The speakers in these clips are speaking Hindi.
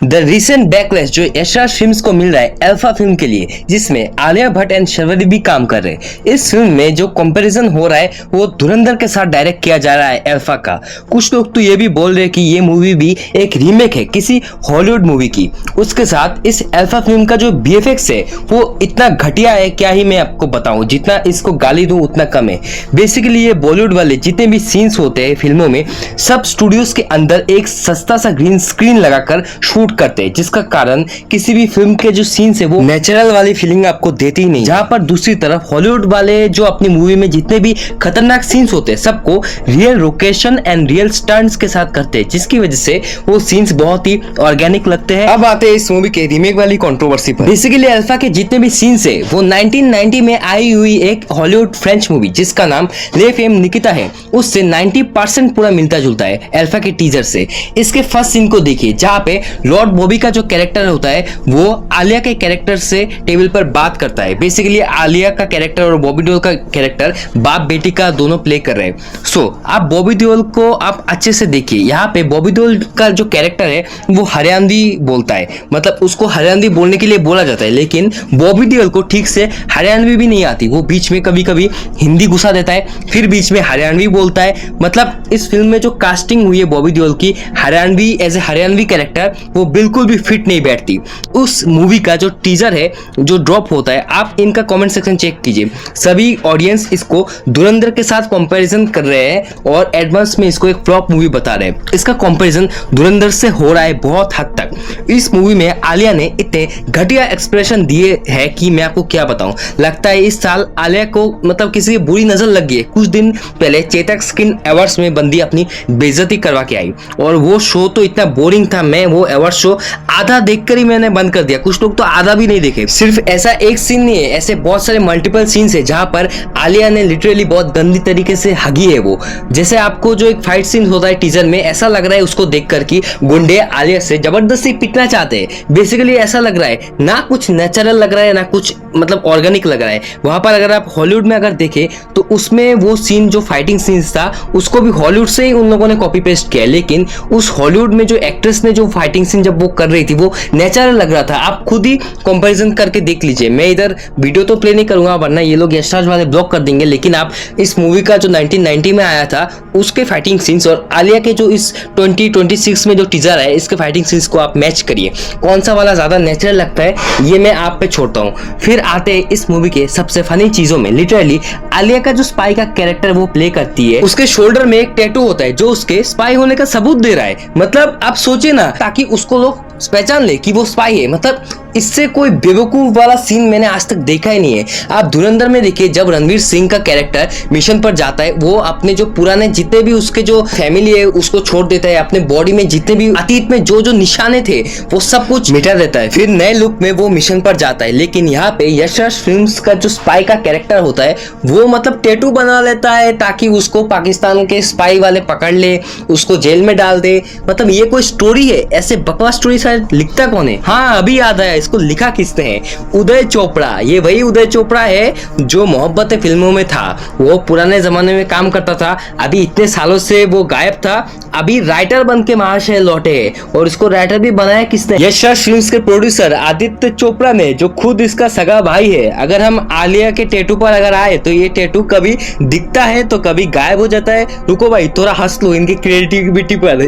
द रिसेंट बैकलैश जो यशराज फिल्म्स को मिल रहा है अल्फा फिल्म के लिए, जिसमें आलिया भट्ट एंड शर्वरी भी काम कर रहे हैं। इस फिल्म में जो कंपैरिजन हो रहा है वो धुरंधर के साथ डायरेक्ट किया जा रहा है अल्फा का। कुछ लोग तो ये भी बोल रहे हैं कि ये मूवी भी एक रीमेक है किसी हॉलीवुड मूवी की। उसके साथ इस अल्फा फिल्म का जो बीएफएक्स है वो इतना घटिया है, क्या ही मैं आपको बताऊं, जितना इसको गाली दूं उतना कम है। बेसिकली ये बॉलीवुड वाले जितने भी सीन्स होते हैं फिल्मों में, सब स्टूडियोज के अंदर एक सस्ता सा ग्रीन स्क्रीन लगाकर शूट करते हैं, जिसका कारण किसी भी फिल्म के जो सीन्स है वो नेचुरल वाली फीलिंग आपको देती ही नहीं। जहां पर दूसरी तरफ हॉलीवुड वाले जो अपनी मूवी में जितने भी खतरनाक सीन्स होते हैं सबको real location and real stunts के साथ करते हैं, जिसकी वजह से वो सीन्स बहुत ही ऑर्गेनिक लगते हैं। अब आते हैं इस मूवी के रीमेक वाली कंट्रोवर्सी पर। बेसिकली अल्फा के जितने भी सीन्स है वो 1990 में आई हुई एक हॉलीवुड फ्रेंच मूवी जिसका नाम ले फेम निकिता है, उससे 90% पूरा मिलता जुलता है अल्फा के टीजर से। इसके फर्स्ट सीन को देखिए जहां पे लॉर्ड बॉबी का जो कैरेक्टर होता है वो आलिया के कैरेक्टर से टेबल पर बात करता है। बेसिकली आलिया का कैरेक्टर और बॉबी देओल का कैरेक्टर बाप बेटी का दोनों प्ले कर रहे हैं। सो आप बॉबी देओल को आप अच्छे से देखिए, यहाँ पे बॉबी देओल का जो कैरेक्टर है वो हरियाणवी बोलता है, मतलब उसको हरियाणवी बोलने के लिए बोला जाता है, लेकिन बॉबी देओल को ठीक से हरियाणवी भी नहीं आती। वो बीच में कभी कभी हिंदी घुसा देता है, फिर बीच में हरियाणवी बोलता है। मतलब इस फिल्म में जो कास्टिंग हुई है बॉबी देओल की Haryanvi as a Haryanvi character वो बिल्कुल भी फिट नहीं बैठती। उस मूवी का जो टीजर है जो ड्रॉप होता है, आप इनका कमेंट सेक्शन चेक कीजिए, सभी ऑडियंस इसको धुरंधर के साथ कंपैरिजन कर रहे हैं और एडवांस में इसको एक फ्लॉप मूवी बता रहे हैं। इसका कंपैरिजन धुरंधर से हो रहा है बहुत हद तक। इस मूवी में आलिया ने इतने घटिया एक्सप्रेशन दिए हैं कि मैं आपको क्या बताऊं। लगता है इस साल आलिया को मतलब किसी की बुरी नजर लग गई है। कुछ दिन पहले चेतक स्किन अवार्ड्स में बंदी अपनी बेइज्जती करवा के आई और वो शो तो इतना बोरिंग था, मैं वो अवार्ड शो आधा देखकर ही मैंने बंद कर दिया। कुछ लोग तो आधा भी नहीं देखे। सिर्फ ऐसा एक सीन नहीं है, ऐसे बहुत सारे मल्टीपल सीन्स है जहां पर आलिया ने लिटरली बहुत गंदी तरीके से हगी है। वो जैसे आपको जो एक फाइट सीन होता है टीजर में, ऐसा लग रहा है उसको देखकर कि गुंडे आलिया से जबरदस्ती पिटना चाहते हैं। बेसिकली ऐसा लग रहा है, ना कुछ नेचुरल लग रहा है ना कुछ मतलब ऑर्गेनिक लग रहा है। वहां पर अगर आप हॉलीवुड में अगर देखें तो उसमें वो सीन जो फाइटिंग सीन्स था उसको भी हॉलीवुड से ही उन लोगों ने कॉपी पेस्ट किया, लेकिन उस हॉलीवुड में जो एक्ट्रेस ने जो फाइटिंग सीन जब वो कर रही थी वो नेचुरल लग रहा था। आप खुद ही कंपैरिजन करके देख लीजिए। मैं इधर वीडियो तो प्ले नहीं करूंगा वरना ये लोग यशराज वाले ब्लॉक कर देंगे, लेकिन आप इस मूवी का जो 1990 में आया था उसके फाइटिंग सीन्स और आलिया के जो इस 2026 में जो टीजर है इसके फाइटिंग सीन्स को आप मैच करिए, कौन सा वाला ज्यादा नेचुरल लगता है ये मैं आप पे छोड़ता हूँ। फिर आते हैं इस मूवी के सबसे फनी चीजों में। लिटरली आलिया का जो स्पाई का कैरेक्टर वो प्ले करती है, उसके शोल्डर में एक टैटू होता है जो उसके स्पाई होने का सबूत दे रहा है। मतलब आप सोचिए ना, ताकि उसको लोग पहचान ले कि वो स्पाई है। मतलब इससे कोई बेवकूफ वाला सीन मैंने आज तक देखा ही नहीं है। आप धुरंधर में देखिए जब रणवीर सिंह का कैरेक्टर मिशन पर जाता है, वो अपने जो पुराने जितने भी उसके जो फैमिली है उसको छोड़ देता है, अपने बॉडी में जितने भी अतीत में जो जो निशाने थे वो सब कुछ मिटा देता है, फिर नए लुक में वो मिशन पर जाता है। लेकिन यहाँ पे यशराज फिल्म्स का जो स्पाई का कैरेक्टर होता है वो मतलब टैटू बना लेता है ताकि उसको पाकिस्तान के स्पाई वाले पकड़ ले, उसको जेल में डाल दे। मतलब ये कोई स्टोरी है? ऐसे बकवास स्टोरी शायद लिखता कौन है? हाँ अभी याद आया, इसको लिखा किसने है? उदय चोपड़ा। ये वही उदय चोपड़ा है जो मोहब्बत फिल्मों में था। वो पुराने जमाने में काम करता था, अभी इतने सालों से वो गायब था, अभी राइटर बन के महाशय लौटे हैं। और इसको राइटर भी बनाया किसने? यशराज फिल्म्स के प्रोड्यूसर आदित्य चोपड़ा ने, जो खुद इसका सगा भाई है। अगर हम आलिया के टैटू पर अगर आए तो ये टैटू कभी दिखता है तो कभी गायब हो जाता है। रुको भाई थोड़ा हंस लो इनकी क्रिएटिविटी पर।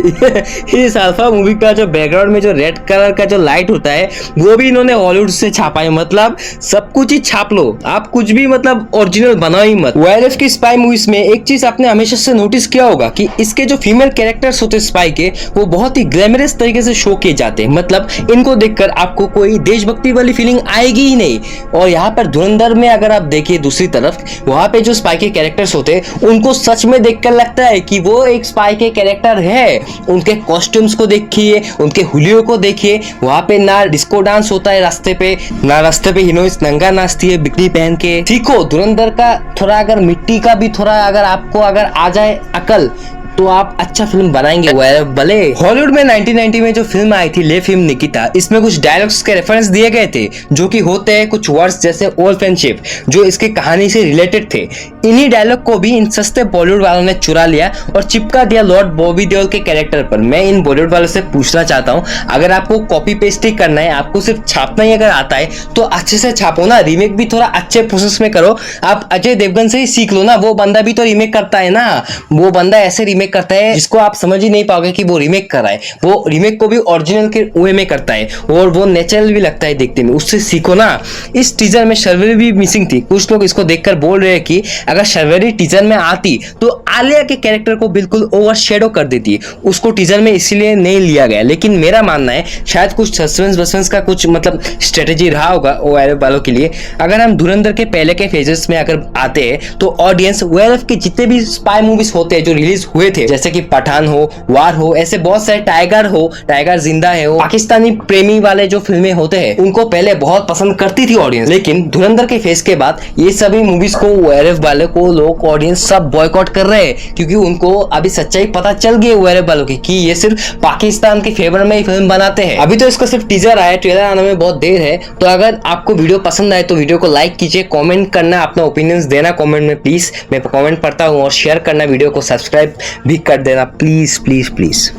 इस अल्फा मूवी का जो बैकग्राउंड में जो रेड कलर का जो लाइट होता है वो भी इन्होंने हॉलीवुड से छापा है। मतलब सब कुछ ही छाप लो, आप कुछ भी मतलब ओरिजिनल बनाओ ही मत। वायरस की स्पाई मूवीज में एक चीज आपने हमेशा से नोटिस किया होगा कि इसके जो फीमेल कैरेक्टर्स होते हैं स्पाई के, वो बहुत ही ग्लैमरस तरीके से शो किए जाते हैं। मतलब इनको देखकर आपको कोई देशभक्ति वाली फीलिंग आएगी ही नहीं। और यहाँ पर धुरंधर में अगर आप देखिए दूसरी तरफ, वहां पे जो स्पाई के कैरेक्टर्स होते हैं उनको सच में देखकर लगता है कि वो एक स्पाई के कैरेक्टर है। उनके कॉस्ट्यूम्स को देखिए, उनके हुलियों को देखिए, वहां पे ना डिस्को डांस होता है रास्ते पे, ना रास्ते पे हीरोइंस नंगा नाचती है बिकनी पहन के। ठीक हो, धुरंधर का थोड़ा अगर मिट्टी का भी थोड़ा अगर आपको अगर आ जाए अकल तो आप अच्छा फिल्म बनाएंगे। भले हॉलीवुड में 1990 में जो फिल्म आई थी ले फिल्म निकिता, इसमें कुछ डायलॉग्स के रेफरेंस दिए गए थे जो कि होते हैं कुछ वर्ड्स जैसे ओल्ड फ्रेंडशिप, जो इसके कहानी से रिलेटेड थे। इन्हीं डायलॉग को भी इन सस्ते बॉलीवुड वालों ने चुरा लिया और चिपका दिया लॉर्ड बॉबी देओल के कैरेक्टर पर। मैं इन बॉलीवुड वालों से पूछना चाहता हूँ, अगर आपको कॉपी पेस्ट ही करना है, आपको सिर्फ छापना ही अगर आता है तो अच्छे से छापो ना, रीमेक भी थोड़ा अच्छे प्रोसेस में करो। आप अजय देवगन से ही सीख लो ना, वो बंदा भी तो रीमेक करता है ना, वो बंदा ऐसे रीमेक करता है जिसको आप समझ ही नहीं पाओगे कि वो रीमेक कर रहा है। वो रीमेक को भी ओरिजिनल के वे में करता है और वो नेचुरल भी लगता है देखने में, उससे सीखो ना। इस टीजर में शर्वरी भी मिसिंग थी। कुछ लोग इसको देखकर बोल रहे हैं कि अगर शर्वरी टीजर में आती तो आलिया के कैरेक्टर को बिल्कुल ओवर शेडो कर देती, उसको टीजर में इसीलिए नहीं लिया गया। लेकिन मेरा मानना है शायद कुछ सस्पेंस का कुछ मतलब स्ट्रेटेजी रहा होगा ओआरएफ वालों के लिए। अगर हम धुरंधर के पहले के फेजेस में अगर आते हैं तो ऑडियंस ओआरएफ के जितने भी स्पाई मूवीज होते हैं जो रिलीज हुए थे, जैसे कि पठान हो, वार हो, ऐसे बहुत सारे, टाइगर हो, टाइगर जिंदा है हो, पाकिस्तानी प्रेमी वाले जो फिल्में होते हैं उनको पहले बहुत पसंद करती थी ऑडियंस। लेकिन धुरंधर के फेज के बाद ये सभी मूवीज को ओआरएफ वाले को लोग ऑडियंस सब बॉयकॉट कर रहे हैं, क्योंकि उनको अभी सच्चाई पता चल गई ओआरएफ वालों की कि ये सिर्फ पाकिस्तान के फेवर में ही फिल्म बनाते हैं। अभी तो इसका सिर्फ टीजर आया, ट्रेलर आने में बहुत देर है। तो अगर आपको वीडियो पसंद आए तो वीडियो को लाइक कीजिए, कमेंट करना, अपना ओपिनियंस देना कमेंट में प्लीज, मैं कमेंट पढ़ता हूँ, और शेयर करना, वीडियो को सब्सक्राइब भी कर देना प्लीज प्लीज प्लीज।